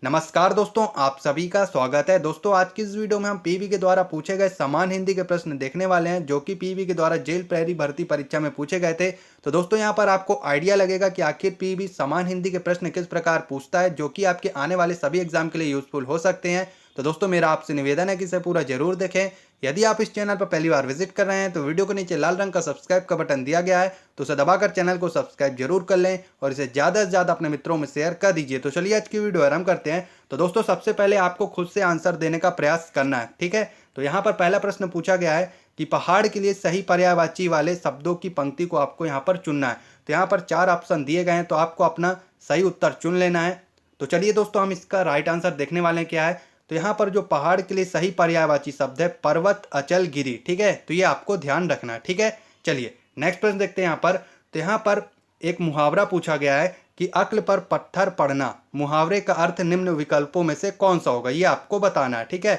नमस्कार दोस्तों, आप सभी का स्वागत है। दोस्तों, आज की इस वीडियो में हम पीवी के द्वारा पूछे गए समान हिंदी के प्रश्न देखने वाले हैं, जो कि पीवी के द्वारा जेल प्रहरी भर्ती परीक्षा में पूछे गए थे। तो दोस्तों, यहां पर आपको आइडिया लगेगा कि आखिर पीवी समान हिंदी के प्रश्न किस प्रकार पूछता है, जो कि आपके आने वाले सभी एग्जाम के लिए यूजफुल हो सकते हैं। तो दोस्तों, मेरा आपसे निवेदन है कि इसे पूरा जरूर देखें। यदि आप इस चैनल पर पहली बार विजिट कर रहे हैं तो वीडियो के नीचे लाल रंग का सब्सक्राइब का बटन दिया गया है, तो उसे दबाकर चैनल को सब्सक्राइब जरूर कर लें और इसे ज़्यादा से ज़्यादा अपने मित्रों में शेयर कर दीजिए। तो चलिए आज की वीडियो आरंभ करते हैं। तो दोस्तों, सबसे पहले आपको खुद से आंसर देने का प्रयास करना है, ठीक है। तो यहाँ पर पहला प्रश्न पूछा गया है कि पहाड़ के लिए सही पर्यायवाची वाले शब्दों की पंक्ति को आपको यहाँ पर चुनना है। तो यहाँ पर 4 ऑप्शन दिए गए हैं, तो आपको अपना सही उत्तर चुन लेना है। तो चलिए दोस्तों, हम इसका राइट आंसर देखने वाले हैं क्या है। तो यहाँ पर जो पहाड़ के लिए सही पर्यायवाची शब्द है पर्वत, अचल, गिरी, ठीक है। तो ये आपको ध्यान रखना है, ठीक है। चलिए नेक्स्ट प्रश्न देखते हैं यहाँ पर। तो यहाँ पर एक मुहावरा पूछा गया है कि अक्ल पर पत्थर पड़ना, मुहावरे का अर्थ निम्न विकल्पों में से कौन सा होगा, ये आपको बताना है, ठीक है।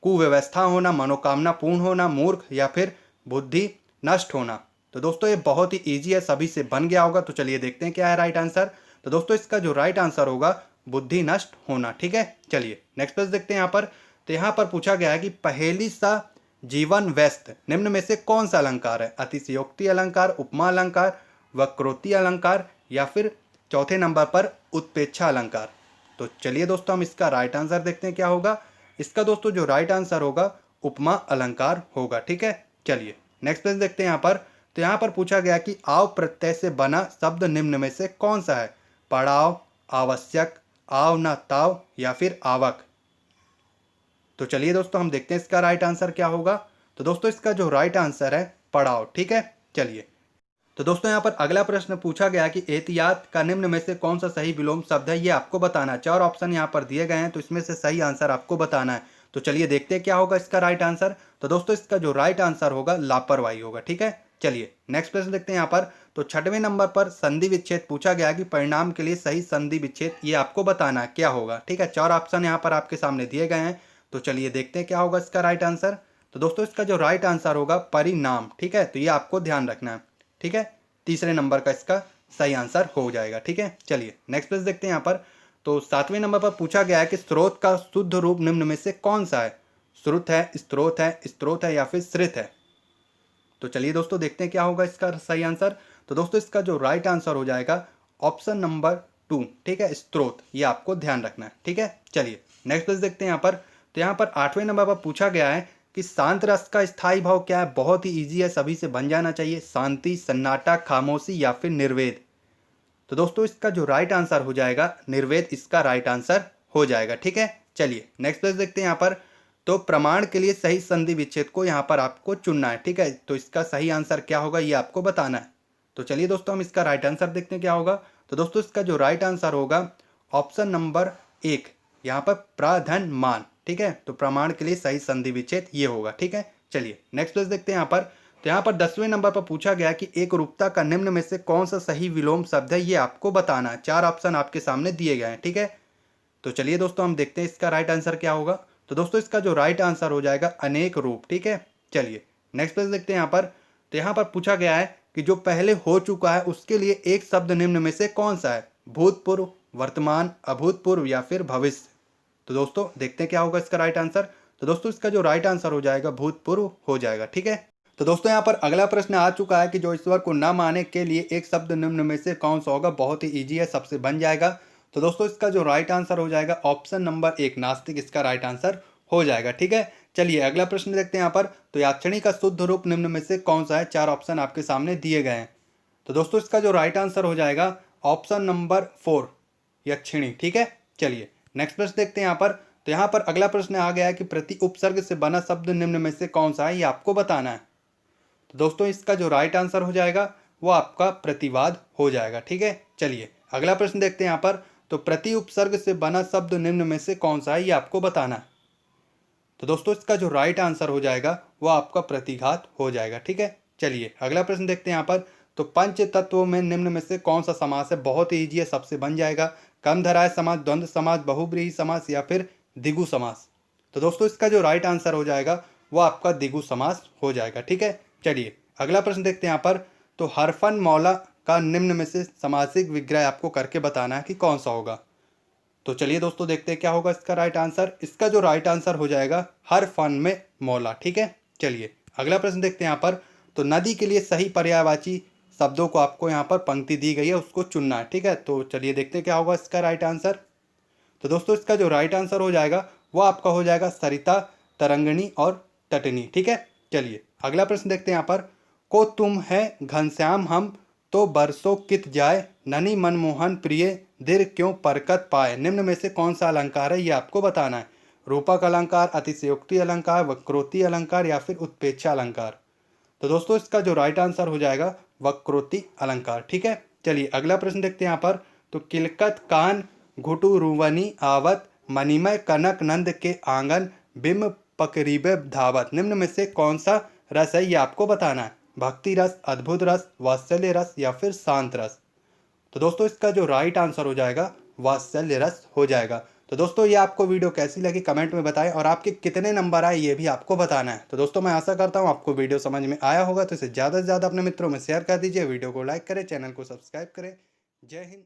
कुव्यवस्था होना, मनोकामना पूर्ण होना, मूर्ख, या फिर बुद्धि नष्ट होना। तो दोस्तों, ये बहुत ही ईजी है, सभी से बन गया होगा। तो चलिए देखते हैं क्या है राइट आंसर। तो दोस्तों, इसका जो राइट आंसर होगा बुद्धि नष्ट होना, ठीक है। चलिए नेक्स्ट प्रश्न देखते हैं यहाँ पर। तो यहाँ पर पूछा गया है कि पहेली सा जीवन व्यस्त निम्न में से कौन सा अलंकार है, अतिशयोक्ति अलंकार, उपमा अलंकार, वक्रोक्ति अलंकार, या फिर चौथे नंबर पर उत्प्रेक्षा अलंकार। तो चलिए दोस्तों, हम इसका राइट आंसर देखते हैं क्या होगा। इसका दोस्तों जो राइट आंसर होगा उपमा अलंकार होगा, ठीक है। चलिए नेक्स्ट प्रश्न देखते हैं यहाँ पर। तो यहाँ पर पूछा गया कि आव प्रत्यय से बना शब्द निम्न में से कौन सा है, पड़ाव, आवश्यक, आव न ताव, या फिर आवक। तो चलिए दोस्तों, हम देखते हैं इसका राइट आंसर क्या होगा। तो दोस्तों, इसका जो राइट आंसर है पड़ाव, ठीक है। चलिए तो दोस्तों, यहाँ पर अगला प्रश्न पूछा गया कि एहतियात का निम्न में से कौन सा सही विलोम शब्द है, ये आपको बताना है। 4 ऑप्शन यहाँ पर दिए गए हैं, तो इसमें से सही आंसर आपको बताना है। तो चलिए देखते हैं क्या होगा इसका राइट आंसर। तो दोस्तों, इसका जो राइट आंसर होगा लापरवाही होगा, ठीक है। चलिए नेक्स्ट प्रश्न देखते हैं यहाँ पर। तो 6वें नंबर पर संधि विच्छेद पूछा गया कि परिणाम के लिए सही संधि विच्छेद ये आपको बताना है क्या होगा, ठीक है। 4 ऑप्शन यहाँ पर आपके सामने दिए गए हैं। तो चलिए देखते हैं क्या होगा इसका राइट आंसर। तो दोस्तों, इसका जो राइट आंसर होगा परिणाम, ठीक है। तो ये आपको ध्यान रखना है, ठीक है। तीसरे नंबर का इसका सही आंसर हो जाएगा, ठीक है। चलिए नेक्स्ट प्रश्न देखते हैं यहाँ पर। तो 7वें नंबर पर पूछा गया है कि स्रोत का शुद्ध रूप निम्न में से कौन सा है, श्रुत है, स्त्रोत है, या फिर श्रित है। तो चलिए दोस्तों, देखते हैं क्या होगा इसका सही आंसर। तो दोस्तों, इसका जो राइट आंसर हो जाएगा ऑप्शन नंबर 2, ठीक है, स्त्रोत। ये आपको ध्यान रखना है, ठीक है। चलिए नेक्स्ट प्रश्न देखते हैं यहाँ पर। तो यहाँ पर 8वें नंबर पर पूछा गया है कि शांत रस का स्थायी भाव क्या है। बहुत ही ईजी है, सभी से बन जाना चाहिए। शांति, सन्नाटा, खामोशी, या फिर निर्वेद। तो दोस्तों, इसका जो राइट आंसर हो जाएगा निर्वेद, इसका राइट आंसर हो जाएगा, ठीक है। चलिए नेक्स्ट प्रश्न देखते हैं यहाँ पर। तो प्रमाण के लिए सही संधि विच्छेद को यहाँ पर आपको चुनना है, ठीक है। तो इसका सही आंसर क्या होगा ये आपको बताना है। तो चलिए दोस्तों, हम इसका राइट आंसर देखते हैं क्या होगा। तो दोस्तों, इसका जो राइट आंसर होगा ऑप्शन नंबर 1, यहाँ पर प्राधान मान, ठीक है। तो प्रमाण के लिए सही संधि विच्छेद ये होगा, ठीक है। चलिए नेक्स्ट प्रश्न देखते हैं यहाँ पर। तो यहाँ पर 10वें नंबर पर पूछा गया कि एक रूपता का निम्न में से कौन सा सही विलोम शब्द है, ये आपको बताना है। 4 ऑप्शन आपके सामने दिए गए हैं, ठीक है। तो चलिए दोस्तों, हम देखते हैं इसका राइट आंसर क्या होगा। तो दोस्तों, इसका जो राइट आंसर हो जाएगा अनेक रूप, ठीक है। चलिए नेक्स्ट प्रश्न देखते हैं यहाँ पर। तो यहाँ पर पूछा गया है कि जो पहले हो चुका है उसके लिए एक शब्द निम्न में से कौन सा है, भूतपूर्व, वर्तमान, अभूतपूर्व, या फिर भविष्य। तो दोस्तों, देखते हैं क्या होगा इसका राइट आंसर। तो दोस्तों, इसका जो राइट आंसर हो जाएगा भूतपूर्व हो जाएगा, ठीक है। तो दोस्तों, यहाँ पर अगला प्रश्न आ चुका है कि जो ईश्वर को न मानने के लिए एक शब्द निम्न में से कौन सा होगा। बहुत ही ईजी है, सबसे बन जाएगा। तो दोस्तों, इसका जो राइट आंसर हो जाएगा ऑप्शन नंबर 1, नास्तिक, इसका राइट आंसर हो जाएगा, ठीक है। चलिए अगला प्रश्न देखते हैं यहाँ पर। तो याक्षिणी का शुद्ध रूप निम्न में से कौन सा है। 4 ऑप्शन आपके सामने दिए गए हैं। तो दोस्तों, इसका जो राइट आंसर हो जाएगा ऑप्शन नंबर 4, यक्षिणी, ठीक है। चलिए नेक्स्ट प्रश्न देखते हैं यहाँ पर। तो यहाँ पर अगला प्रश्न आ गया है कि प्रति उपसर्ग से बना शब्द निम्न में से कौन सा है, ये आपको बताना है। तो दोस्तों, इसका जो राइट आंसर हो जाएगा वो आपका प्रतिवाद हो जाएगा, ठीक है। चलिए अगला प्रश्न देखते हैं यहाँ पर। तो प्रति उपसर्ग से बना शब्द निम्न में से कौन सा है, ये आपको बताना है। तो दोस्तों, इसका जो राइट आंसर हो जाएगा वो आपका प्रतिघात हो जाएगा, ठीक है। चलिए अगला प्रश्न देखते हैं यहाँ पर। तो पंच तत्वों में निम्न में से कौन सा समास है। बहुत ही ईजी है, सबसे बन जाएगा। कर्मधारय समास, द्वंद्व समास, बहुब्रीहि समास, या फिर द्विगु समास। तो दोस्तों, इसका जो राइट आंसर हो जाएगा वो आपका द्विगु समास हो जाएगा, ठीक है। चलिए अगला प्रश्न देखते हैं यहाँ पर। तो हरफन मौला का निम्न में से समासिक विग्रह आपको करके बताना है कि कौन सा होगा। तो चलिए दोस्तों देखते हैं क्या होगा इसका राइट आंसर। इसका जो राइट आंसर हो जाएगा हर फन में मौला। ठीक है, चलिए अगला प्रश्न देखते हैं यहाँ पर। तो नदी के लिए सही पर्यायवाची शब्दों को आपको यहाँ पर पंक्ति दी गई है, उसको चुनना है। ठीक है, तो चलिए देखते हैं क्या होगा इसका राइट आंसर। तो दोस्तों इसका जो राइट आंसर हो जाएगा वो आपका हो जाएगा सरिता, तरंगिणी और तटनी। ठीक है, चलिए अगला प्रश्न देखते हैं यहाँ पर। को तुम है घनश्याम हम तो बरसों कित जाए, ननी मनमोहन प्रिय दीर्घ क्यों परकत पाए। निम्न में से कौन सा अलंकार है ये आपको बताना है। रूपक अलंकार, अतिशयोक्ति अलंकार, वक्रोक्ति अलंकार या फिर उत्प्रेक्षा अलंकार। तो दोस्तों इसका जो राइट आंसर हो जाएगा वक्रोक्ति अलंकार। ठीक है, चलिए अगला प्रश्न देखते हैं यहाँ पर। तो किलकत कान घुटु रुवनी आवत, मणिमय कनक नंद के आंगन बिंब पकरीबे धावत। निम्न में से कौन सा रस है ये आपको बताना है। भक्ति रस, अद्भुत रस, वात्सल्य रस या फिर शांत रस। तो दोस्तों इसका जो राइट आंसर हो जाएगा वात्सल्य रस हो जाएगा। तो दोस्तों ये आपको वीडियो कैसी लगी कमेंट में बताएं, और आपके कितने नंबर आए ये भी आपको बताना है। तो दोस्तों मैं आशा करता हूँ आपको वीडियो समझ में आया होगा, तो इसे ज़्यादा से ज़्यादा अपने मित्रों में शेयर कर दीजिए, वीडियो को लाइक करें, चैनल को सब्सक्राइब करें। जय हिंद।